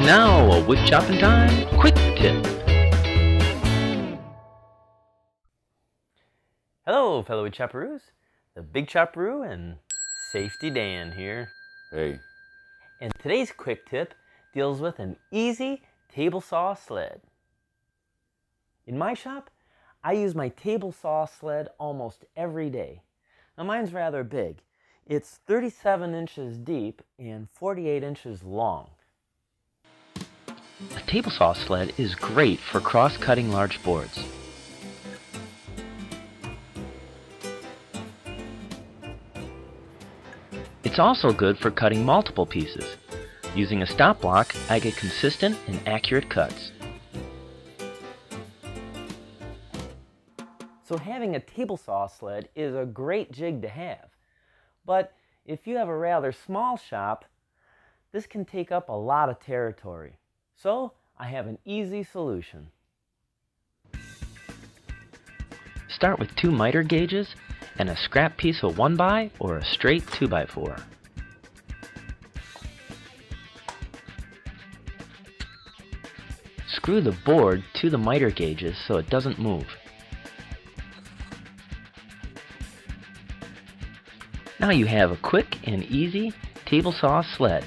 now, a wood chopping time quick tip. Hello, fellow wood chopperoos. The Big Chopperoo and Safety Dan here. Hey. And today's quick tip deals with an EZ Table Saw Sled. In my shop, I use my table saw sled almost every day. Now mine's rather big. It's 37 inches deep and 48 inches long. A table saw sled is great for cross-cutting large boards. It's also good for cutting multiple pieces. Using a stop block, I get consistent and accurate cuts. So having a table saw sled is a great jig to have. But if you have a rather small shop, this can take up a lot of territory. So I have an easy solution. Start with 2 miter gauges and a scrap piece of 1x or a straight 2x4. Screw the board to the miter gauges so it doesn't move. Now you have a quick and easy table saw sled.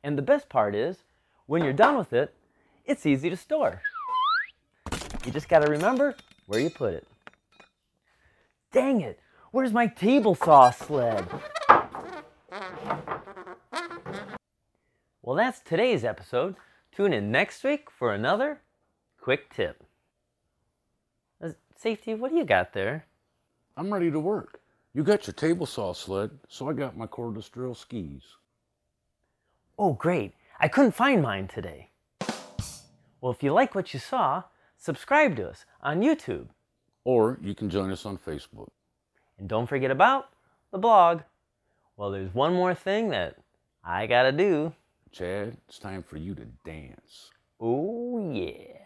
And the best part is, when you're done with it, it's easy to store. You just got to remember where you put it. Dang it! Where's my table saw sled? Well, that's today's episode. Tune in next week for another quick tip. Safety, what do you got there? I'm ready to work. You got your table saw sled, so I got my cordless drill skis. Oh, great. I couldn't find mine today. Well, if you like what you saw, subscribe to us on YouTube. Or you can join us on Facebook. And don't forget about the blog. Well, there's one more thing that I gotta do. Chad, it's time for you to dance. Oh, yeah.